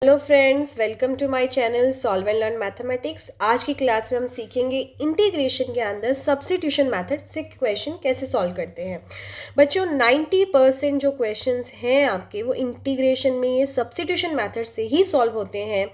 Hello friends, welcome to my channel solve and learn mathematics. आज की class में हम सीखेंगे इंटीग्रेशन के अंदर सब्स्टिट्यूशन मेथड से क्वेश्चन कैसे सॉल्व करते हैं। बच्चों 90% जो क्वेश्चंस हैं आपके वो इंटीग्रेशन में ये सब्स्टिट्यूशन मेथड से ही सॉल्व होते हैं।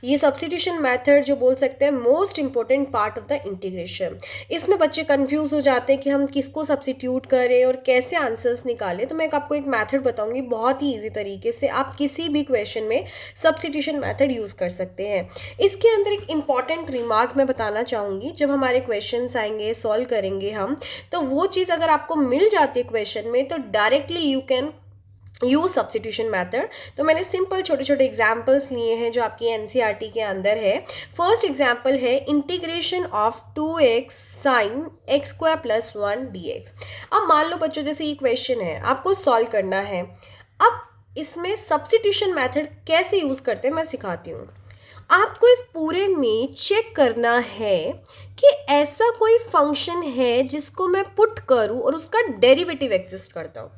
ये सब्स्टिट्यूशन मेथड जो बोल सकते हैं most important part of the integration. इसमें बच्चे कंफ्यूज हो जाते हैं कि हम किसको सब्स्टिट्यूट करें और कैसे आंसर्स निकालें। तो मैं आपको एक मेथड बताऊंगी बहुत ही ईजी तरीके से आप किसी भी क्वेश्चन में सब्स्टिट्यूशन मेथड यूज़ कर सकते हैं। इसके अंदर एक इम्पॉर्टेंट रिमार्क मैं बताना चाहूँगी। जब हमारे क्वेश्चंस आएंगे सॉल्व करेंगे हम, तो वो चीज़ अगर आपको मिल जाती है क्वेश्चन में तो directly you can use substitution method. तो मैंने सिंपल छोटे छोटे एग्जाम्पल्स लिए हैं जो आपकी एनसीईआरटी के अंदर है। फर्स्ट एग्जाम्पल है integration of 2x sine x square plus 1 dx। अब मान लो बच्चों जैसे ये क्वेश्चन है, आपको सॉल्व करना है। अब इसमें सब्स्टिट्यूशन मेथड कैसे यूज़ करते हैं मैं सिखाती हूँ। आपको इस पूरे में चेक करना है कि ऐसा कोई फंक्शन है जिसको मैं पुट करूँ और उसका डेरिवेटिव एग्जिस्ट करता हूँ।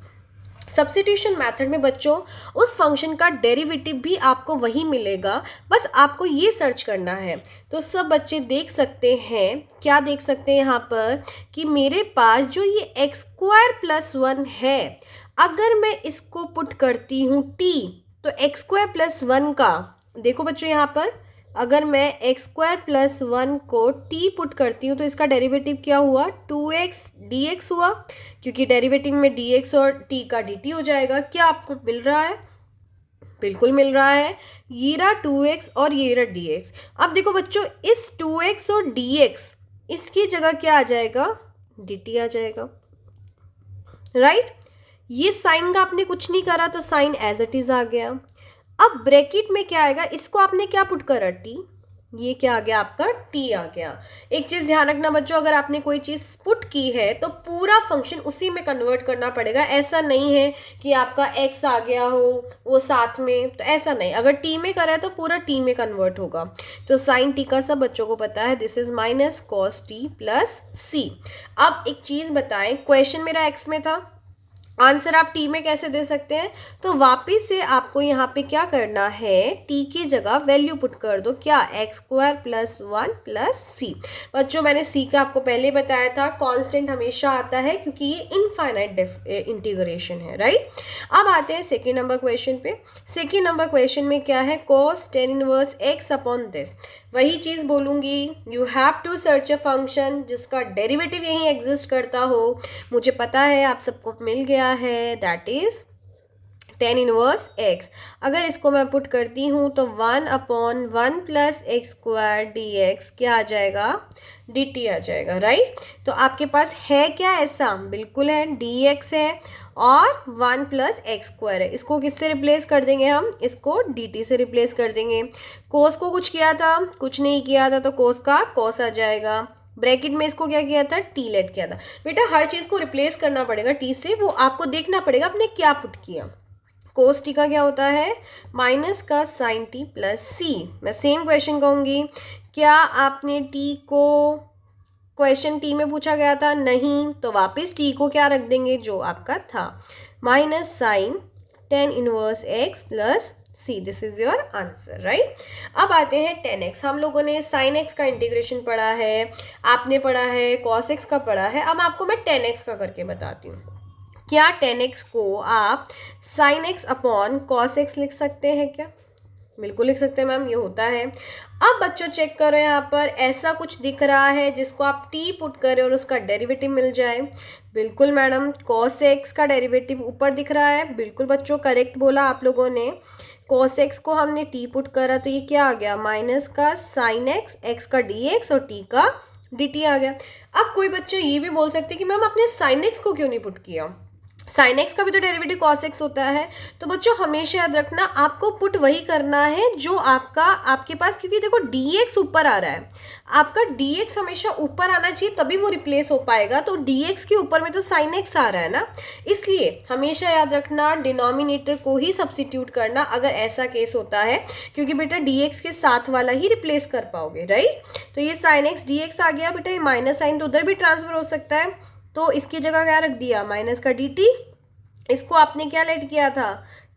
सब्स्टिट्यूशन मेथड में बच्चों उस फंक्शन का डेरिवेटिव भी आपको वही मिलेगा, बस आपको ये सर्च करना है। तो सब बच्चे देख सकते हैं, क्या देख सकते हैं यहाँ पर कि मेरे पास जो ये एक्स स्क्वायर प्लस 1 है, अगर मैं इसको पुट करती हूँ टी, तो एक्स स्क्वायर प्लस 1 का देखो बच्चों यहाँ पर अगर मैं एक्स स्क्वायर प्लस 1 को टी पुट करती हूँ तो इसका डेरिवेटिव क्या हुआ 2x dx हुआ, क्योंकि डेरिवेटिव में dx और t का dt हो जाएगा। क्या आपको मिल रहा है? बिल्कुल मिल रहा है। ये रहा 2x और ये रहा dx। अब देखो बच्चों इस 2x और dx इसकी जगह क्या आ जाएगा? dt आ जाएगा, राइट। ये साइन का आपने कुछ नहीं करा तो साइन एज इट इज आ गया। अब ब्रैकेट में क्या आएगा? इसको आपने क्या पुट करा? टी। ये क्या आ गया आपका? टी आ गया। एक चीज ध्यान रखना बच्चों, अगर आपने कोई चीज पुट की है तो पूरा फंक्शन उसी में कन्वर्ट करना पड़ेगा। ऐसा नहीं है कि आपका एक्स आ गया हो वो साथ में, तो ऐसा नहीं। अगर टी में करा है तो पूरा टी में कन्वर्ट होगा। तो साइन टी का सब बच्चों को पता है, this is minus cos t plus c. अब एक चीज बताएं, क्वेश्चन मेरा एक्स में था, आंसर आप टी में कैसे दे सकते हैं? तो वापिस से आपको यहाँ पे क्या करना है, टी की जगह वैल्यू पुट कर दो। क्या? एक्स स्क्वायर प्लस 1 प्लस सी। बच्चों मैंने सी का आपको पहले बताया था, कांस्टेंट हमेशा आता है क्योंकि ये इनफाइनाइट इंटीग्रेशन है, राइट। अब आते हैं सेकेंड नंबर क्वेश्चन पे। सेकेंड नंबर क्वेश्चन में क्या है? cos tan inverse x upon this. वही चीज़ बोलूँगी, you have to search a function जिसका डेरिवेटिव यहीं एग्जिस्ट करता हो। मुझे पता है आप सबको मिल गया है, that is tan inverse x। अगर इसको मैं पुट करती हूँ तो 1 upon 1 plus x square D x क्या आ जाएगा? dt आ जाएगा, राइट। तो आपके पास है क्या ऐसा? बिल्कुल है, dx है और 1 प्लस एक्स स्क्वायर है। इसको किससे रिप्लेस कर देंगे हम? इसको dt से रिप्लेस कर देंगे। कोस को कुछ किया था? कुछ नहीं किया था, तो कोस का कोस आ जाएगा। ब्रैकेट में इसको क्या किया था? टी लेट किया था। बेटा हर चीज़ को रिप्लेस करना पड़ेगा टी से, वो आपको देखना पड़ेगा आपने क्या पुट किया। कोस टी का क्या होता है? माइनस का साइन टी प्लस सी। मैं सेम क्वेश्चन कहूँगी, क्या आपने टी को क्वेश्चन टी में पूछा गया था? नहीं, तो वापस टी को क्या रख देंगे जो आपका था, minus sine tan inverse x plus c. This is your answer, right. अब आते हैं tan x। हम लोगों ने sin x का इंटीग्रेशन पढ़ा है, आपने पढ़ा है cos x का पढ़ा है। अब आपको मैं tan x का करके बताती हूँ। क्या tan x को आप sin x upon cos x लिख सकते हैं क्या? बिल्कुल लिख सकते हैं मैम, ये होता है। अब बच्चों चेक करो, यहाँ पर ऐसा कुछ दिख रहा है जिसको आप टी पुट करें और उसका डेरिवेटिव मिल जाए। बिल्कुल मैडम, cos x का डेरिवेटिव ऊपर दिख रहा है। बिल्कुल बच्चों करेक्ट बोला आप लोगों ने। cos x को हमने टी पुट करा तो ये क्या आ गया? माइनस का साइन एक्स, एक्स का डी एक्स और टी का डी टी आ गया। अब कोई बच्चे ये भी बोल सकते हैं कि मैम आपने साइन एक्स को क्यों नहीं पुट किया? साइन एक्स का भी तो डेरिवेटिव कॉस एक्स होता है। तो बच्चों हमेशा याद रखना, आपको पुट वही करना है जो आपके पास, क्योंकि देखो dx ऊपर आ रहा है, आपका dx हमेशा ऊपर आना चाहिए तभी वो रिप्लेस हो पाएगा। तो dx के ऊपर में तो साइन एक्स आ रहा है ना, इसलिए हमेशा याद रखना डिनोमिनेटर को ही सब्स्टिट्यूट करना अगर ऐसा केस होता है, क्योंकि बेटा dx के साथ वाला ही रिप्लेस कर पाओगे, राइट। तो ये साइन एक्स dx आ गया बेटा, ये माइनस साइन तो उधर भी ट्रांसफर हो सकता है, तो इसकी जगह क्या रख दिया? माइनस का dt। इसको आपने क्या लेट किया था?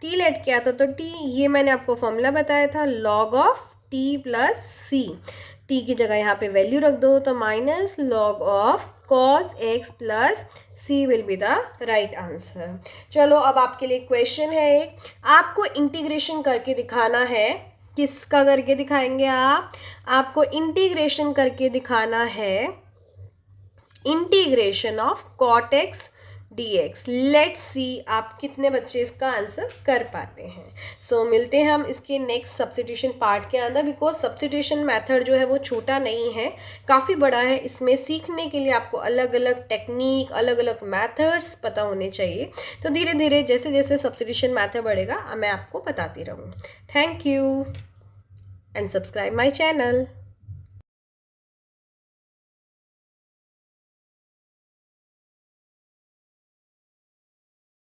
टी लेट क्या था, तो टी ये मैंने आपको फॉर्मूला बताया था, log of t plus c. T की जगह यहाँ पे वैल्यू रख दो, तो minus log of cos x plus c will be the right answer. चलो अब आपके लिए क्वेश्चन है एक, आपको इंटीग्रेशन करके दिखाना है। किसका करके दिखाएंगे आप? आपको इंटीग्रेशन करके दिखाना है, integration of cot x dx। Let's see आप कितने बच्चे इसका आंसर कर पाते हैं। सो मिलते हैं हम इसके नेक्स्ट सब्स्टिट्यूशन पार्ट के अंदर, बिकॉज सब्स्टिट्यूशन मेथड जो है वो छोटा नहीं है, काफ़ी बड़ा है। इसमें सीखने के लिए आपको अलग अलग टेक्निक, अलग अलग मेथड्स पता होने चाहिए। तो धीरे धीरे जैसे जैसे सब्स्टिट्यूशन मेथड बढ़ेगा मैं आपको बताती रहूँ। Thank you and subscribe my channel.